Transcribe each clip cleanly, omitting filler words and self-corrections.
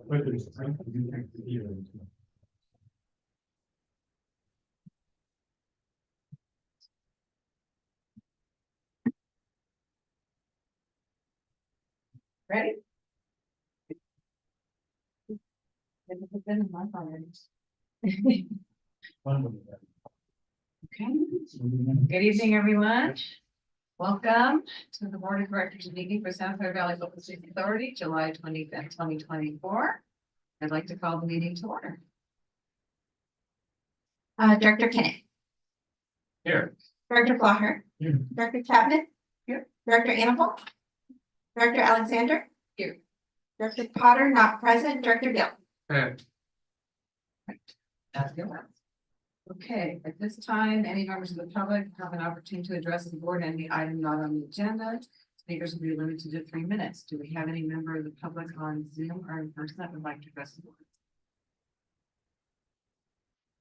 Ready? It's been a month already. Okay. Good evening, everyone. Welcome to the Board of Directors meeting for Santa Clara Valley Open Space Authority, July 25th, 2024. I'd like to call the meeting to order. Director Kenneth. Here. Director Flaher. Here. Director Chapman. Here. Director Annable. Director Alexander. Here. Director Potter, not present. Director Gill. That's good. Okay, at this time, any members of the public have an opportunity to address the board on the item not on the agenda. Speakers will be limited to 3 minutes. Do we have any member of the public on Zoom or in person that would like to address the board?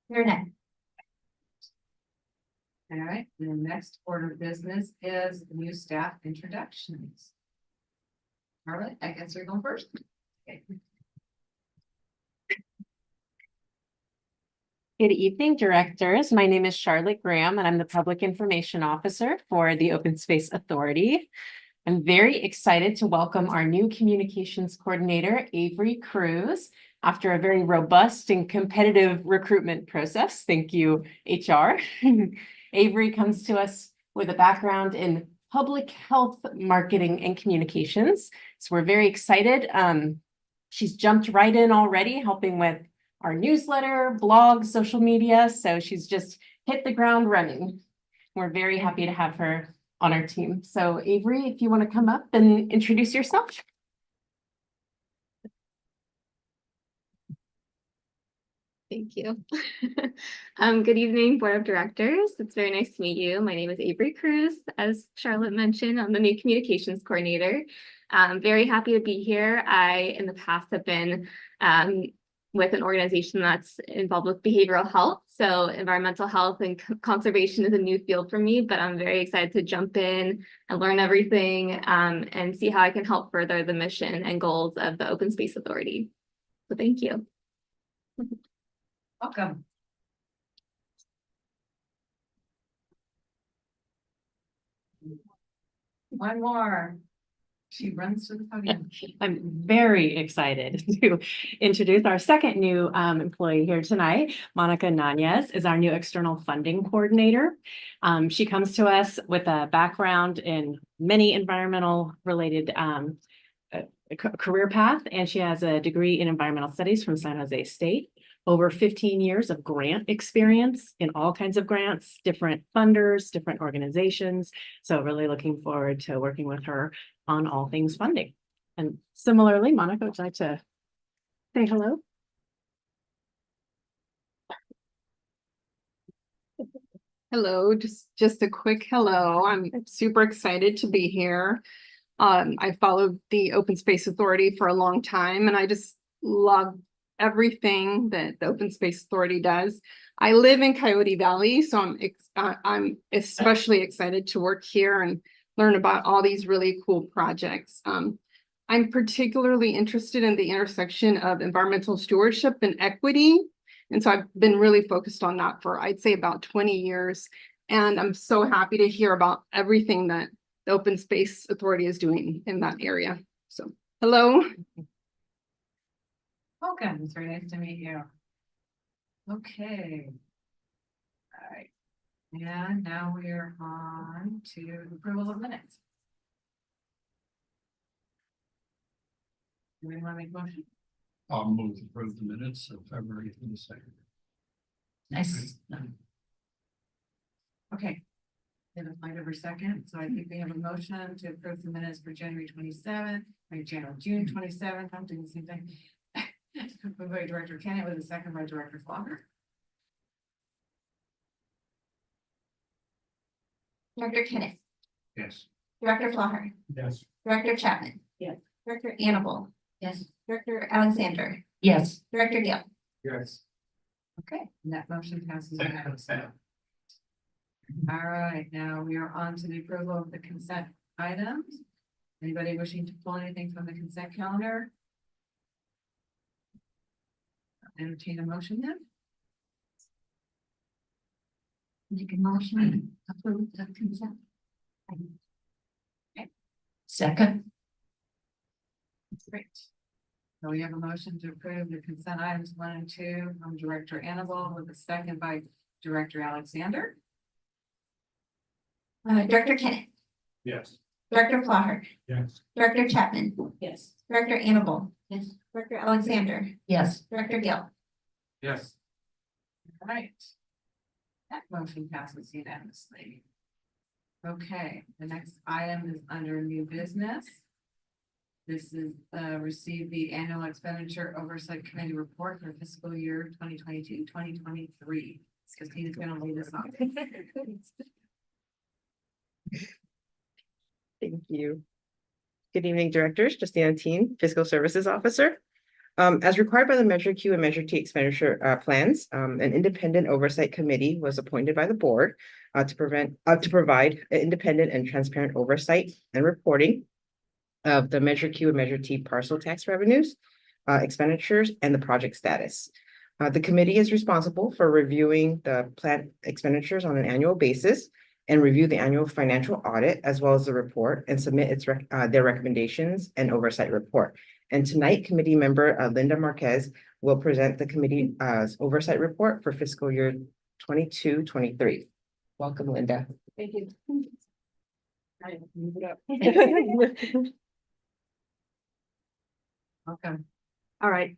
Your name. All right, the next order of business is new staff introductions. All right, I guess you're going first. Okay. Good evening, directors. My name is Charlotte Graham, and I'm the Public Information Officer for the Open Space Authority. I'm very excited to welcome our new Communications Coordinator, Avery Cruz, after a very robust and competitive recruitment process. Thank you, HR. Avery comes to us with a background in public health, marketing, and communications. So we're very excited. She's jumped right in already, helping with our newsletter, blog, social media. So she's just hit the ground running. We're very happy to have her on our team. So Avery, if you want to come up and introduce yourself. Thank you. Good evening, Board of Directors. It's very nice to meet you. My name is Avery Cruz. As Charlotte mentioned, I'm the new Communications Coordinator. I'm very happy to be here. I, in the past, have been with an organization that's involved with behavioral health. So environmental health and conservation is a new field for me, but I'm very excited to jump in and learn everything and see how I can help further the mission and goals of the Open Space Authority. So thank you. Welcome. One more. She runs to the podium. I'm very excited to introduce our second new employee here tonight. Monica Nanez is our new external funding coordinator. She comes to us with a background in many environmental related career path, and she has a degree in environmental studies from San Jose State. Over 15 years of grant experience in all kinds of grants, different funders, different organizations. So really looking forward to working with her on all things funding. And similarly, Monica, would you like to say hello? Hello, just a quick hello. I'm super excited to be here. I followed the Open Space Authority for a long time, and I just love everything that the Open Space Authority does. I live in Coyote Valley, so I'm especially excited to work here and learn about all these really cool projects. I'm particularly interested in the intersection of environmental stewardship and equity. And so I've been really focused on that for, I'd say, about 20 years. And I'm so happy to hear about everything that the Open Space Authority is doing in that area. So, hello. Welcome. It's very nice to meet you. Okay. All right. And now we are on to approval of minutes. Do we want to make a motion? I'll move to approve the minutes of February 22nd. Nice. Okay. Then a fight over second. So I think we have a motion to approve the minutes for January 27th, or June 27th. I'm doing the same thing. Moved by Director Kenneth with a second by Director Flaher. Director Kenneth. Yes. Director Flaher. Yes. Director Chapman. Yes. Director Annable. Yes. Director Alexander. Yes. Director Gill. Yes. Okay, and that motion passes unanimously. All right, now we are on to the approval of the consent items. Anybody wishing to pull anything from the consent calendar? entertain a motion then? Make a motion, approve the consent. Second. Great. So we have a motion to approve the consent items 1 and 2 from Director Annabelle with a second by Director Alexander. Director Kenneth, Yes. Director Flaher, Yes. Director Chapman, Yes. Director Annabelle. Yes. Director Alexander, Yes. Director Gill. Yes. All right. That motion passes unanimously. Okay, the next item is under new business. This is receive the annual expenditure oversight committee report for fiscal year 2022-2023. Christina's gonna lead us off. Thank you. Good evening, directors. Justina Teen, Fiscal Services Officer. As required by the Measure Q and Measure T expenditure plans, an independent oversight committee was appointed by the board to provide independent and transparent oversight and reporting of the Measure Q and Measure T parcel tax revenues, expenditures, and the project status. The committee is responsible for reviewing the plant expenditures on an annual basis and review the annual financial audit as well as the report and submit their recommendations and oversight report. And tonight, committee member Linda Marquez will present the committee's oversight report for fiscal year 22-23. Welcome, Linda. Thank you. Welcome. All right.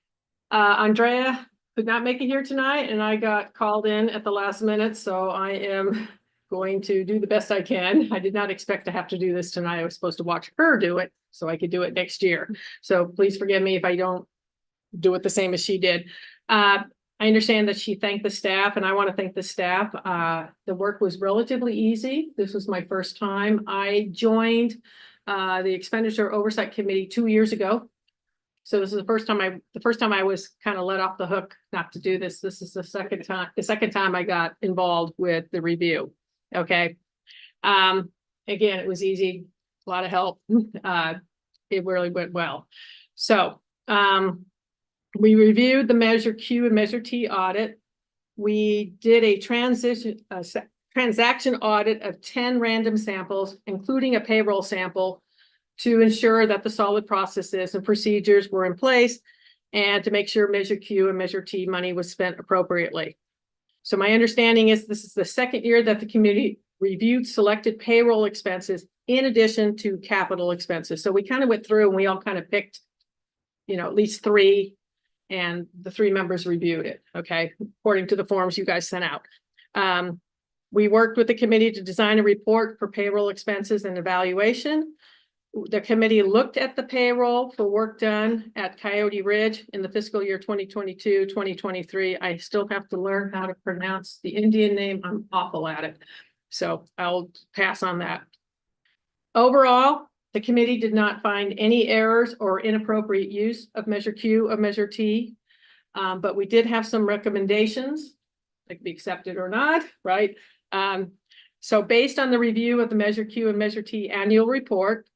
Andrea could not make it here tonight and I got called in at the last minute, so I am going to do the best I can. I did not expect to have to do this tonight. I was supposed to watch her do it so I could do it next year. So please forgive me if I don't do it the same as she did. I understand that she thanked the staff and I want to thank the staff. The work was relatively easy. This was my first time. I joined the expenditure oversight committee 2 years ago. So this is the first time I was kind of let off the hook not to do this. This is the second time I got involved with the review. Okay. Again, it was easy, a lot of help. It really went well. So, we reviewed the Measure Q and Measure T audit. We did a transaction audit of 10 random samples, including a payroll sample, to ensure that the solid processes and procedures were in place and to make sure Measure Q and Measure T money was spent appropriately. So my understanding is this is the second year that the committee reviewed selected payroll expenses in addition to capital expenses. So we kind of went through and we all kind of picked, at least 3, and the 3 members reviewed it, okay, according to the forms you guys sent out. We worked with the committee to design a report for payroll expenses and evaluation. The committee looked at the payroll for work done at Coyote Ridge in the fiscal year 2022-2023. I still have to learn how to pronounce the Indian name. I'm awful at it. So I'll pass on that. Overall, the committee did not find any errors or inappropriate use of Measure Q or Measure T. But we did have some recommendations that could be accepted or not, right? So based on the review of the Measure Q and Measure T annual report,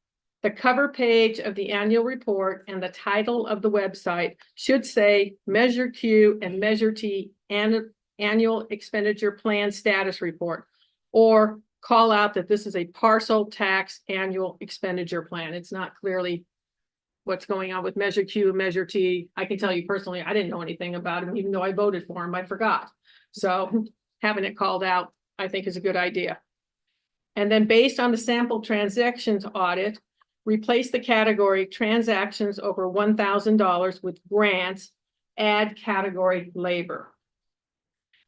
the cover page of the annual report and the title of the website should say Measure Q and Measure T and annual expenditure plan status report, or call out that this is a parcel tax annual expenditure plan. It's not clearly what's going on with Measure Q and Measure T. I can tell you personally, I didn't know anything about them, even though I voted for them, I forgot. So having it called out, I think is a good idea. And then based on the sample transactions audit, replace the category transactions over $1,000 with grants, add category labor.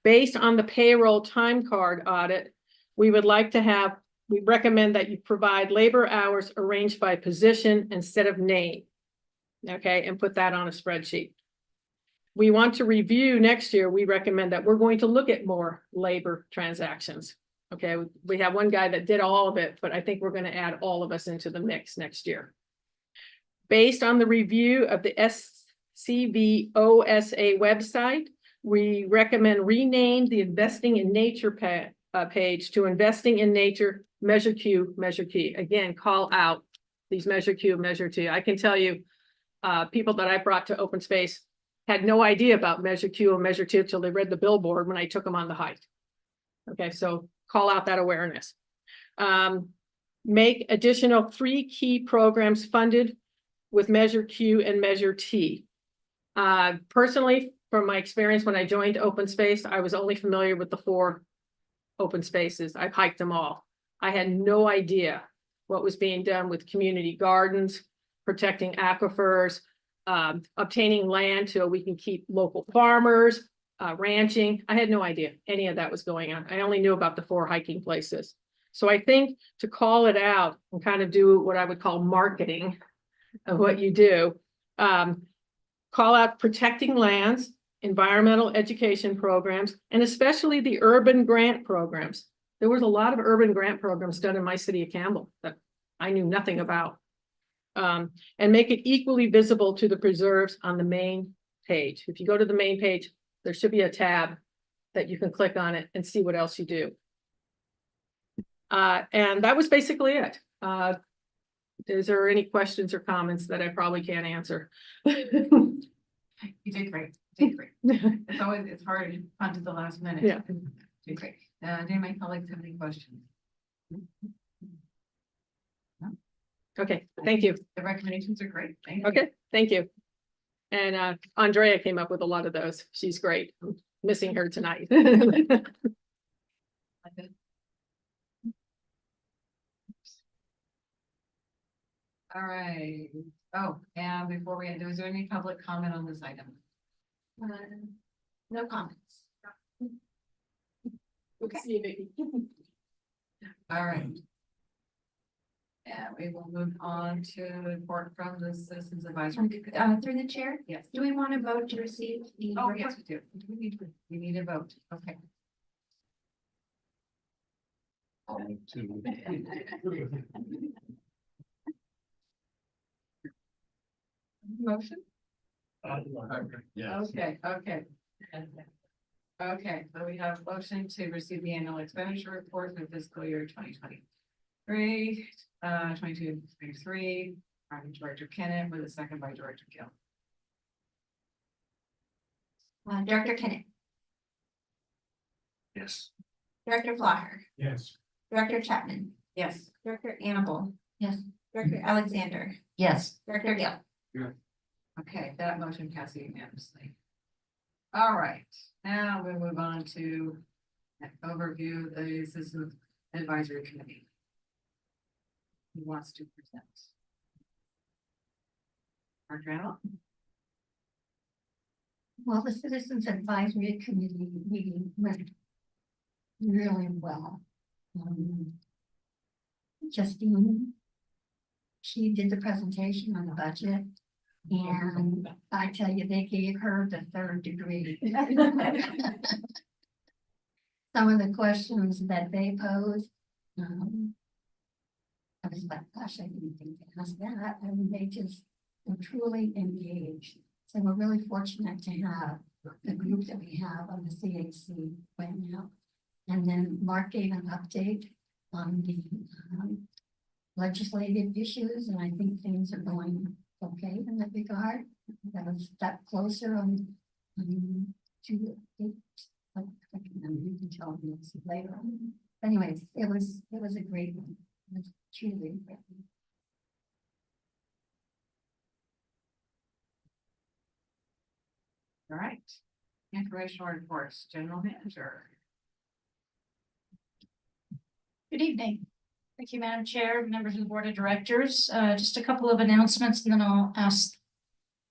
Based on the payroll time card audit, we recommend that you provide labor hours arranged by position instead of name. Okay, and put that on a spreadsheet. We want to review next year. We recommend that we're going to look at more labor transactions. Okay, we have one guy that did all of it, but I think we're going to add all of us into the mix next year. Based on the review of the SCVOSA website, we recommend rename the Investing in Nature page to Investing in Nature Measure Q, Measure T. Again, call out these Measure Q, Measure T. I can tell you, people that I brought to open space had no idea about Measure Q and Measure T till they read the billboard when I took them on the hike. Okay, so call out that awareness. Make additional 3 key programs funded with Measure Q and Measure T. Personally, from my experience when I joined Open Space, I was only familiar with the 4 open spaces. I've hiked them all. I had no idea what was being done with community gardens, protecting aquifers, obtaining land so we can keep local farmers, ranching. I had no idea any of that was going on. I only knew about the 4 hiking places. So I think to call it out and kind of do what I would call marketing of what you do, call out protecting lands, environmental education programs, and especially the urban grant programs. There was a lot of urban grant programs done in my city of Campbell that I knew nothing about. And make it equally visible to the preserves on the main page. If you go to the main page, there should be a tab that you can click on it and see what else you do. And that was basically it. Is there any questions or comments that I probably can't answer? You did great. You did great. It's hard to fun to the last minute. Yeah. You did great. Do any of my colleagues have any questions? Okay, thank you. The recommendations are great. Thank you. Okay, thank you. And Andrea came up with a lot of those. She's great. I'm missing her tonight. All right. Oh, and before we end, is there any public comment on this item? No comments. Okay. All right. Yeah, we will move on to report from the Citizens Advisory. Through the chair, Yes. do we want to vote to receive the? Oh, report? yes, we do. We need a vote. Okay. Motion? Yes. Okay, okay. Okay, so we have motion to receive the annual expenditure report for fiscal year 2023, 22-23, by Director Kennett with a second by Director Gill. Director Kennett, Yes. Director Flaher, Yes. Director Chapman, Yes. Director Annabelle. Yes. Director Alexander, Yes. Director Gill. Okay, that motion passes unanimously. All right, now we'll move on to an overview of the Citizens Advisory Committee. Who wants to present? Director Annabelle? Well, the Citizens Advisory Committee meeting went really well. Justine, she did the presentation on the budget, and I tell you, they gave her the 3rd degree. Some of the questions that they posed, I was like, gosh, I didn't think to ask that. I mean, they just were truly engaged. So we're really fortunate to have the group that we have on the CAC right now. And then Mark gave an update on the legislative issues, and I think things are going okay in that regard. That was a step closer on to it. I can remember, you can tell me this later on. Anyways, it was a great one. It was truly a great one. All right, informational reports, General Manager. Good evening. Thank you, Madam Chair, members of the Board of Directors. Just a couple of announcements, and then I'll ask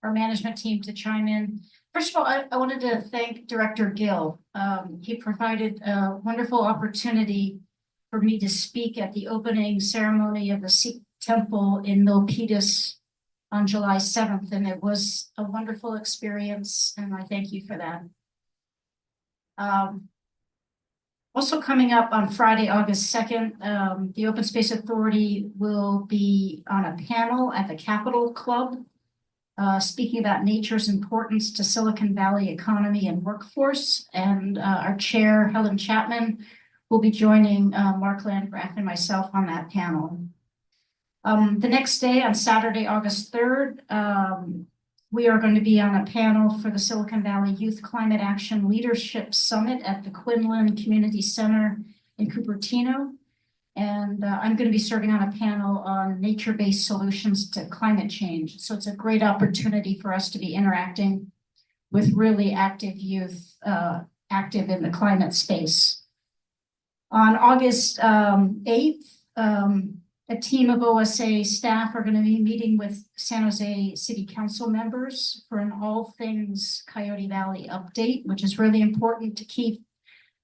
our management team to chime in. First of all, I wanted to thank Director Gill. He provided a wonderful opportunity for me to speak at the opening ceremony of the Sikh temple in Milpitas on July 7th, and it was a wonderful experience, and I thank you for that. Also coming up on Friday, August 2nd, the Open Space Authority will be on a panel at the Capitol Club, speaking about nature's importance to Silicon Valley economy and workforce. And our chair, Helen Chapman, will be joining Mark Landgraf and myself on that panel. The next day, on Saturday, August 3rd, we are going to be on a panel for the Silicon Valley Youth Climate Action Leadership Summit at the Quinlan Community Center in Cupertino. And I'm going to be serving on a panel on nature-based solutions to climate change. So it's a great opportunity for us to be interacting with really active youth, active in the climate space. On August 8th, a team of OSA staff are going to be meeting with San Jose City Council members for an all things Coyote Valley update, which is really important to keep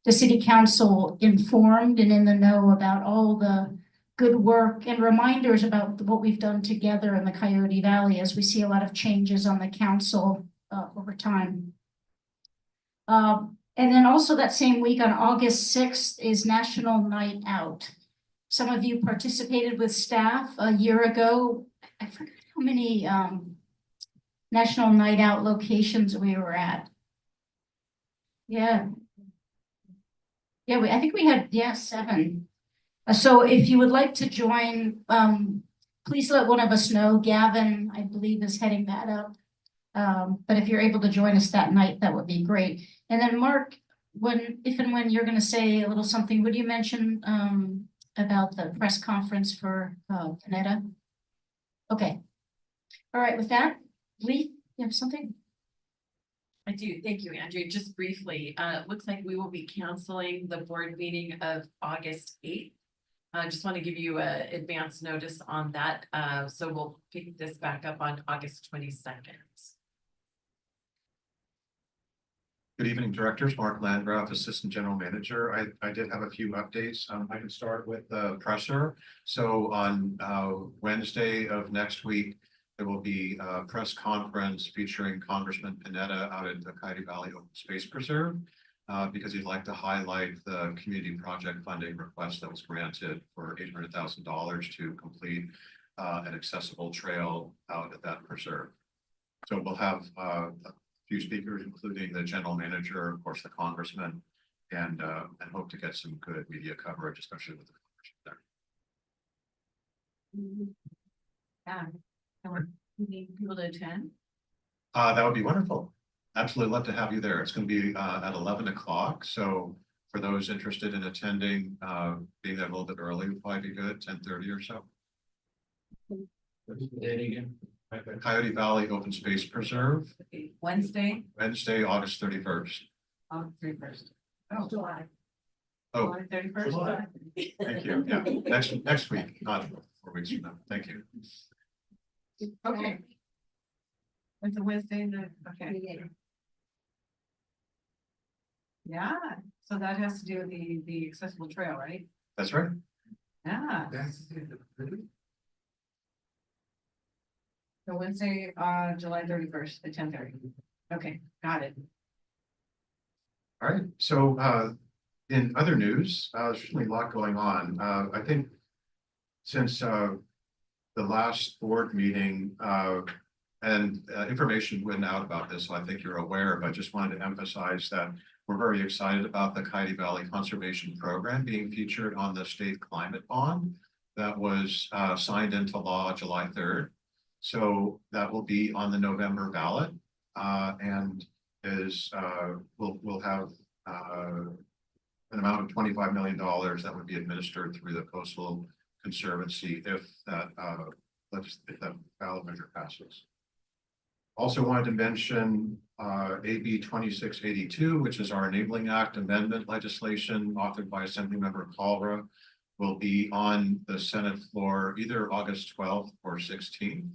the city council informed and in the know about all the good work and reminders about what we've done together in the Coyote Valley as we see a lot of changes on the council over time. And then also that same week on August 6th is National Night Out. Some of you participated with staff a year ago. I forgot how many National Night Out locations we were at. Yeah. Yeah, I think we had, 7. So if you would like to join, please let one of us know. Gavin, I believe, is heading that up. But if you're able to join us that night, that would be great. And then Mark, if and when you're going to say a little something, would you mention about the press conference for Panetta? Okay. All right, with that, Lee, you have something? I do. Thank you, Andrew. Just briefly, it looks like we will be canceling the board meeting of August 8th. I just want to give you a advance notice on that. So we'll pick this back up on August 22nd. Good evening, directors. Mark Landgraf, Assistant General Manager. I did have a few updates. I can start with the presser. So on Wednesday of next week, there will be a press conference featuring Congressman Panetta out at the Coyote Valley Open Space Preserve because he'd like to highlight the community project funding request that was granted for $800,000 to complete an accessible trail out at that preserve. So we'll have a few speakers, including the general manager, of course, the congressman, and hope to get some good media coverage, especially with the congressman there. Yeah. We need people to attend. That would be wonderful. Absolutely love to have you there. It's going to be at 11 o'clock. So for those interested in attending, being there a little bit early would probably be good, 10:30 or so. What's the date again? Coyote Valley Open Space Preserve, Wednesday, August 31st. August 31st. Oh, July. Oh, July 31st. July. thank you. Yeah, next week, not 4 weeks from now. Thank you. Okay. It's a Wednesday, okay. Yeah, so that has to do with the accessible trail, right? That's right. Yeah. So Wednesday, July 31st at 10:30. Okay, got it. All right. So in other news, there's certainly a lot going on. I think since the last board meeting and information went out about this, so I think you're aware, but just wanted to emphasize that we're very excited about the Coyote Valley Conservation Program being featured on the state climate bond that was signed into law July 3rd. So that will be on the November ballot and is we'll have an amount of $25 million that would be administered through the Coastal Conservancy if that ballot measure passes. Also wanted to mention AB 2682, which is our Enabling Act amendment legislation authored by Assemblymember Calra, will be on the Senate floor either August 12th or 16th.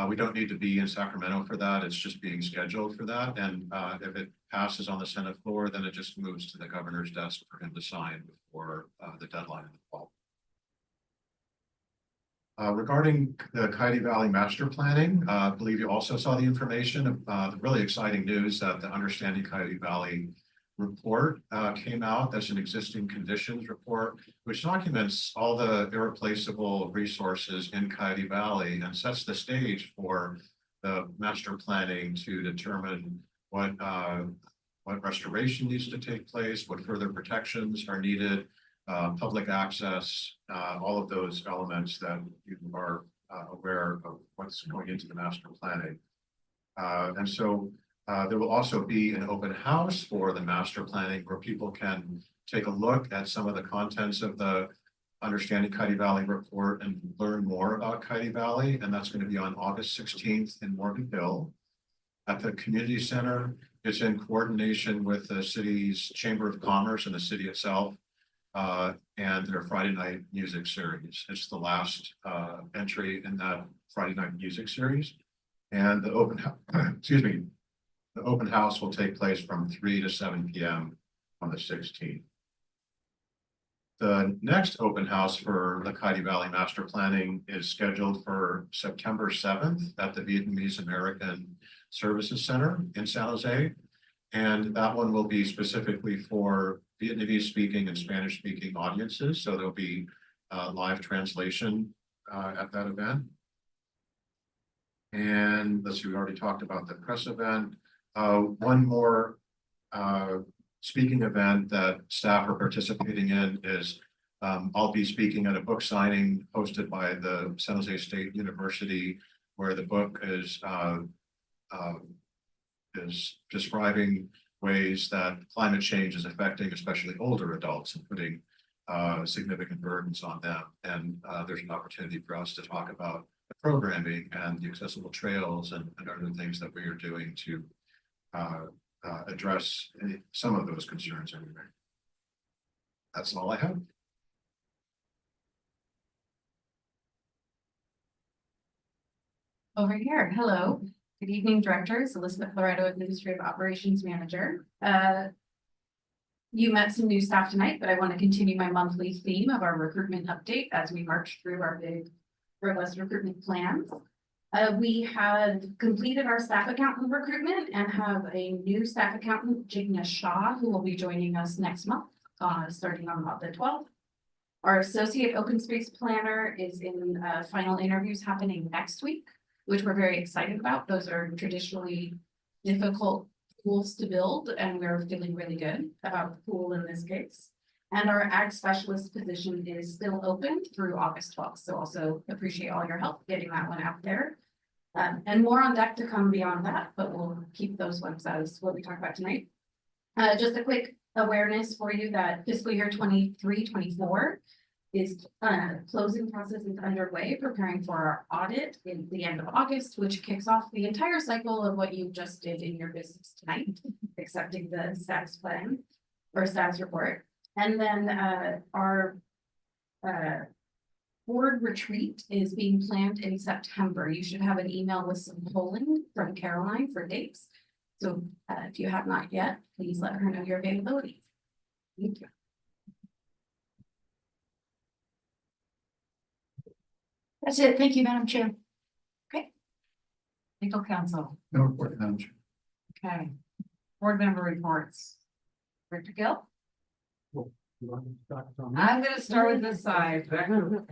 We don't need to be in Sacramento for that. It's just being scheduled for that. And if it passes on the Senate floor, then it just moves to the governor's desk for him to sign before the deadline in the fall. Regarding the Coyote Valley Master Planning, I believe you also saw the information of the really exciting news that the Understanding Coyote Valley report came out. That's an existing conditions report, which documents all the irreplaceable resources in Coyote Valley and sets the stage for the master planning to determine what restoration needs to take place, what further protections are needed, public access, all of those elements that you are aware of what's going into the master planning. And so there will also be an open house for the master planning where people can take a look at some of the contents of the Understanding Coyote Valley report and learn more about Coyote Valley. And that's going to be on August 16th in Morgan Hill at the community center. It's in coordination with the city's Chamber of Commerce and the city itself. And their Friday night music series. It's the last entry in that Friday night music series. And the excuse me, the open house will take place from 3 to 7 p.m. on the 16th. The next open house for the Coyote Valley Master Planning is scheduled for September 7th at the Vietnamese American Services Center in San Jose. And that one will be specifically for Vietnamese speaking and Spanish speaking audiences. So there'll be live translation at that event. And let's see, we already talked about the press event. One more speaking event that staff are participating in is I'll be speaking at a book signing hosted by the San Jose State University, where the book is describing ways that climate change is affecting especially older adults and putting significant burdens on them. And there's an opportunity for us to talk about the programming and the accessible trails and other things that we are doing to address some of those concerns anyway. That's all I have. Over here, hello. Good evening, directors. Elizabeth Loretto, Administrative Operations Manager. You met some new staff tonight, but I want to continue my monthly theme of our recruitment update as we march through our big robust recruitment plans. We have completed our staff accountant recruitment and have a new staff accountant, Jigna Shah, who will be joining us next month, starting on about the 12th. Our associate open space planner is in final interviews happening next week, which we're very excited about. Those are traditionally difficult pools to build, and we're feeling really good about the pool in this case. And our ag specialist position is still open through August 12th. So also appreciate all your help getting that one out there. And more on deck to come beyond that, but we'll keep those ones as what we talked about tonight. Just a quick awareness for you that fiscal year 23-24 is closing process is underway, preparing for our audit in the end of August, which kicks off the entire cycle of what you just did in your business tonight, accepting the status plan or status report. And then our board retreat is being planned in September. You should have an email with some polling from Caroline for dates. So if you have not yet, please let her know your availability. Thank you. That's it. Thank you, Madam Chair. Okay. Legal counsel. No report, Madam Chair. Okay. Board member reports. Director Gill? I'm gonna start with this side. I forget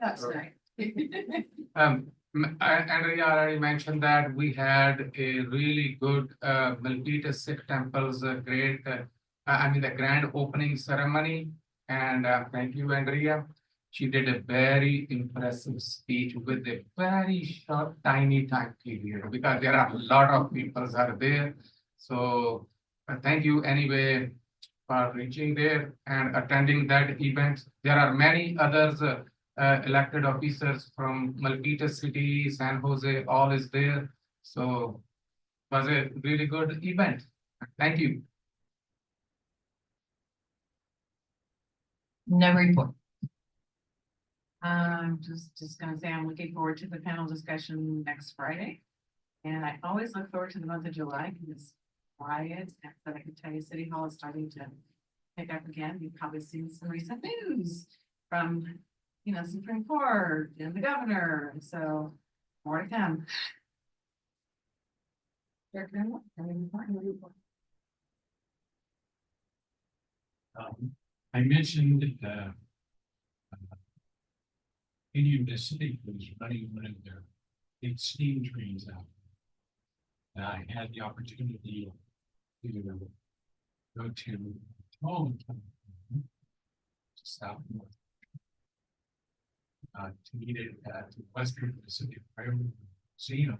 that tonight. Andrea already mentioned that we had a really good Milpitas Sikh Temple's great, the grand opening ceremony. And thank you, Andrea. She did a very impressive speech with a very short, tiny time period because there are a lot of people are there. So thank you anyway for reaching there and attending that event. There are many others elected officers from Milpitas City, San Jose, all is there. So it was a really good event. Thank you. No report. I'm just gonna say I'm looking forward to the panel discussion next Friday. And I always look forward to the month of July because it's quiet. And but I can tell you City Hall is starting to pick up again. You've probably seen some recent news from, Supreme Court and the governor. And so more to come. I mentioned Indian Pacific was running one of their big steam trains out. And I had the opportunity to go to Tom, stop. to meet it at the Western Pacific Railroad Museum.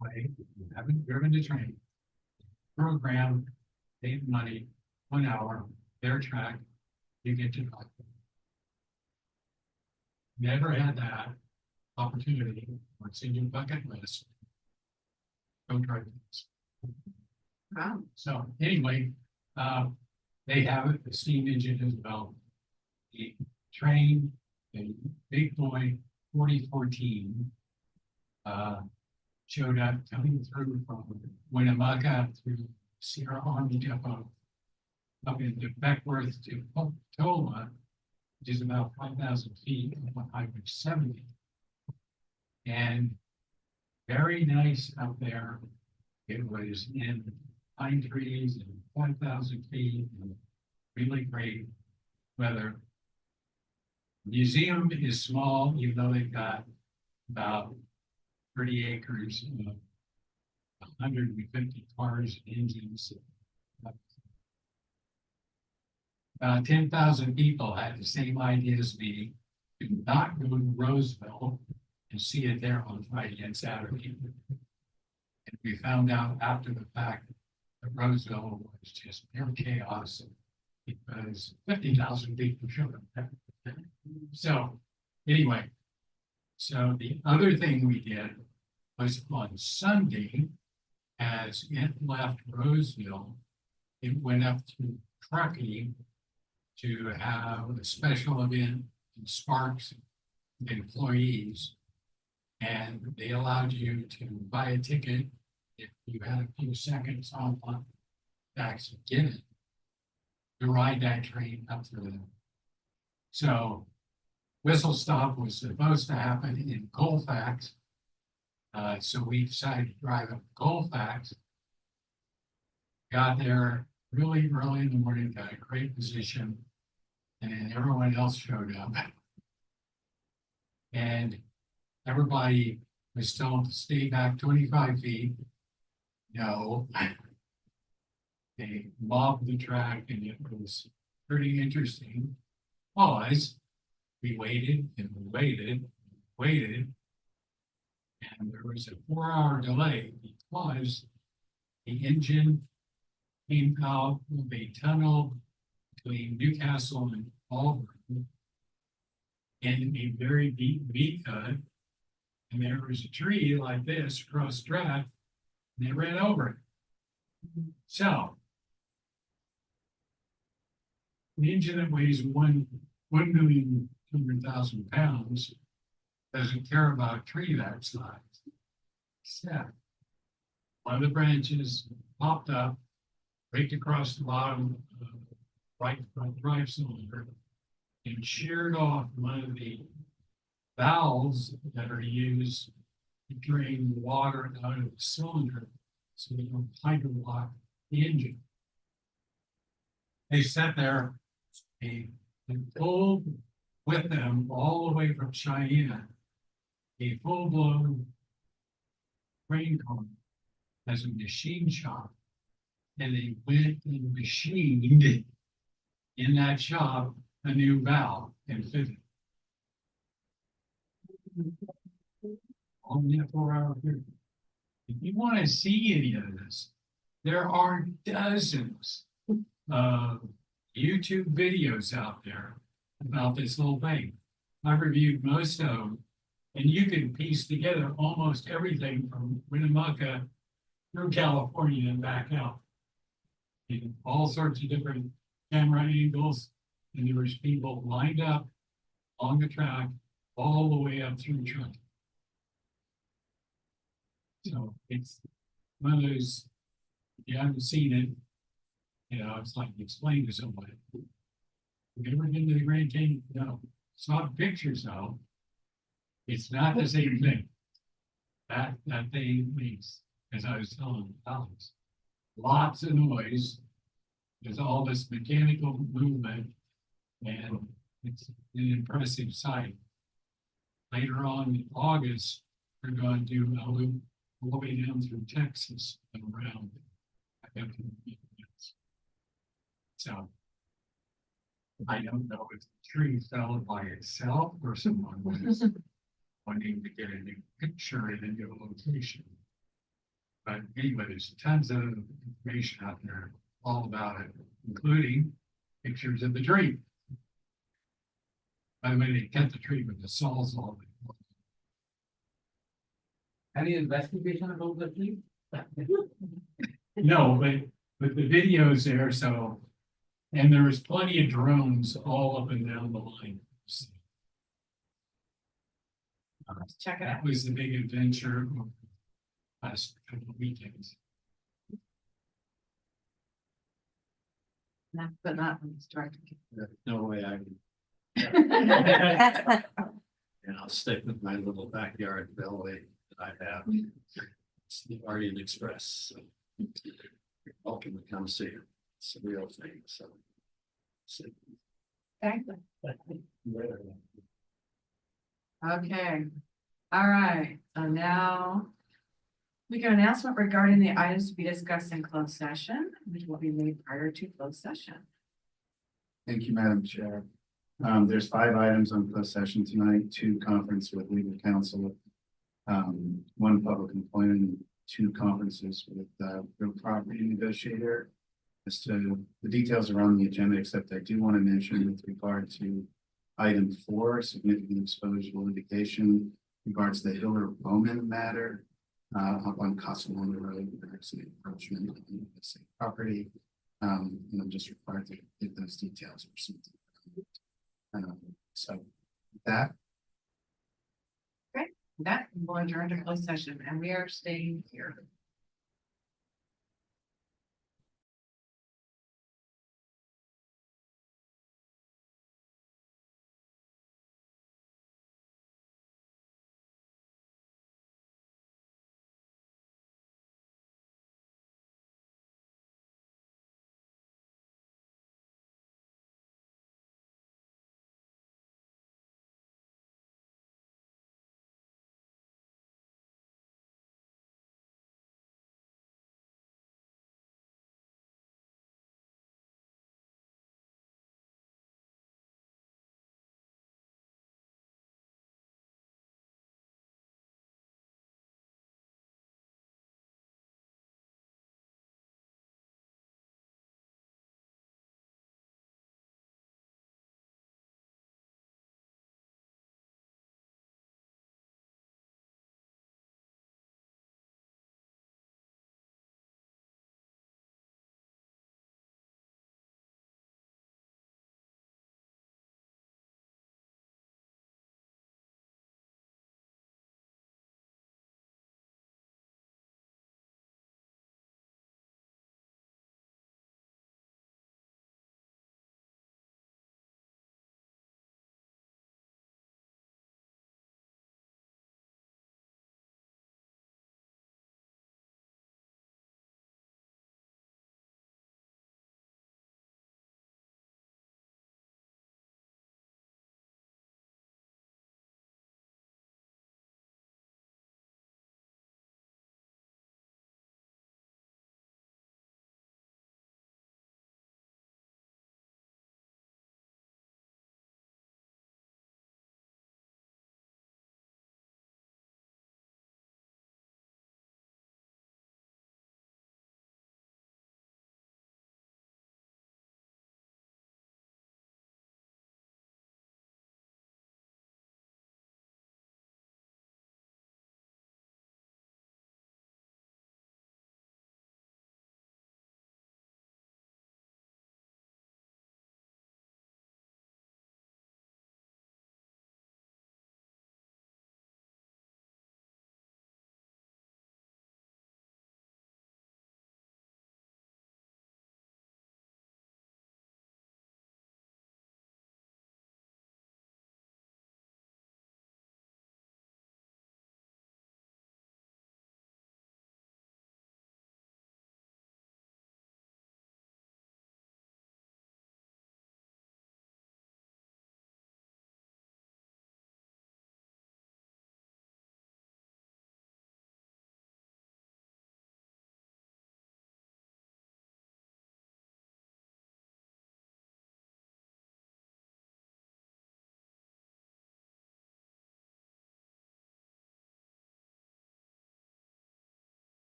Way, you haven't driven the train. Program, save money, 1 hour, their track, you get to drive. Never had that opportunity, or it's in your bucket list. Don't try this. Wow. So anyway, they have it, the steam engine as well. The train, the Big Boy 4014. Showed up coming through from Winnemucca through Sierra Army Depot. Up into Beckworth to Pocatello, which is about 5,000 feet on Highway 70. And very nice up there. It was in pine trees and 5,000 feet and really great weather. Museum is small, even though they've got about 30 acres, 150 cars, engines. 10,000 people had the same idea as me. Do not go to Roseville and see it there on Friday and Saturday. And we found out after the fact that Roseville was just pure chaos because 50,000 people showed up. So anyway, so the other thing we did was on Sunday, as it left Roseville, it went up to Truckee to have a special event in Sparks with employees. And they allowed you to buy a ticket if you had a few seconds on to actually get it, to ride that train up through there. So Whistle Stop was supposed to happen in Colfax. So we decided to drive up to Colfax. Got there really early in the morning, got a great position, and then everyone else showed up. And everybody was told to stay back 25 feet. No. They mobbed the track, and it was pretty interesting. Pause. We waited and we waited and waited. And there was a 4-hour delay because the engine came out of a tunnel between Newcastle and Auburn in a very deep V-cut. And there was a tree like this across the track, and they ran over it. So the engine that weighs 1,200,000 pounds doesn't care about a tree that size. Except one of the branches popped up, raked across the bottom of the right front drive cylinder, and sheared off one of the valves that are used to drain water out of the cylinder so they don't hydrolock the engine. They sat there and pulled with them all the way from Cheyenne a full-blown crane car as a machine shop. And they went and machined in that shop a new valve and fitted. Only a 4-hour period. If you want to see any of this, there are dozens of YouTube videos out there about this whole thing. I've reviewed most of them, and you can piece together almost everything from Winnemucca through California and back out. In all sorts of different camera angles, and there was people lined up on the track all the way up through Truckee. So it's one of those, if you haven't seen it, you know, it's like explain to somebody. Have you ever been to the Grand Canyon? No, saw pictures though. It's not the same thing. That thing makes, as I was telling Alex, lots of noise. There's all this mechanical movement, and it's an impressive sight. Later on in August, we're going to do a loop all the way down through Texas and around. So I don't know if the tree fell by itself or someone was wanting to get a new picture in a new location. But anyway, there's tons of information out there all about it, including pictures of the tree. By the way, they cut the tree with the saws all. Any investigation about the tree? No, but the video's there, so. And there was plenty of drones all up and down the line. Check it out. That was the big adventure of last couple of weekends. Last but not least, Director. No way I can, and I'll stick with my little backyard railway that I have. It's the Guardian Express. So you're welcome to come see it. It's a real thing, so. Thank you. Okay, all right, so now we get an announcement regarding the items to be discussed in closed session, which will be made prior to closed session. Thank you, Madam Chair. There's 5 items on closed session tonight, 2 conference with legal counsel, 1 public employment, and 2 conferences with real property negotiator. As to the details are on the agenda, except I do want to mention with regard to item 4, significant exposure litigation regards the Hiller Bowman matter up on Casalona Road, there's an encroachment on the same property. And I'm just required to give those details or something. So that. That will adjourn to closed session, and we are staying here.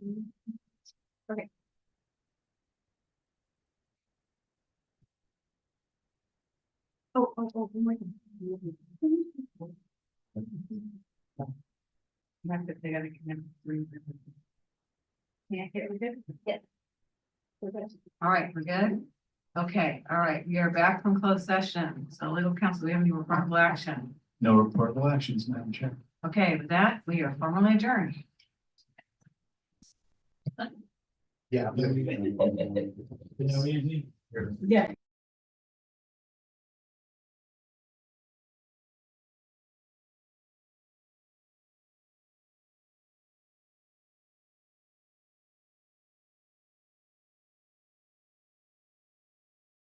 They gotta connect 3 minutes. Yeah, we good? Yeah. All right, we're good? Okay, all right, we are back from closed session. So legal counsel, we have any reportable action? No reportable actions, Madam Chair. Okay, with that, we are formally adjourned. Yeah. Yeah.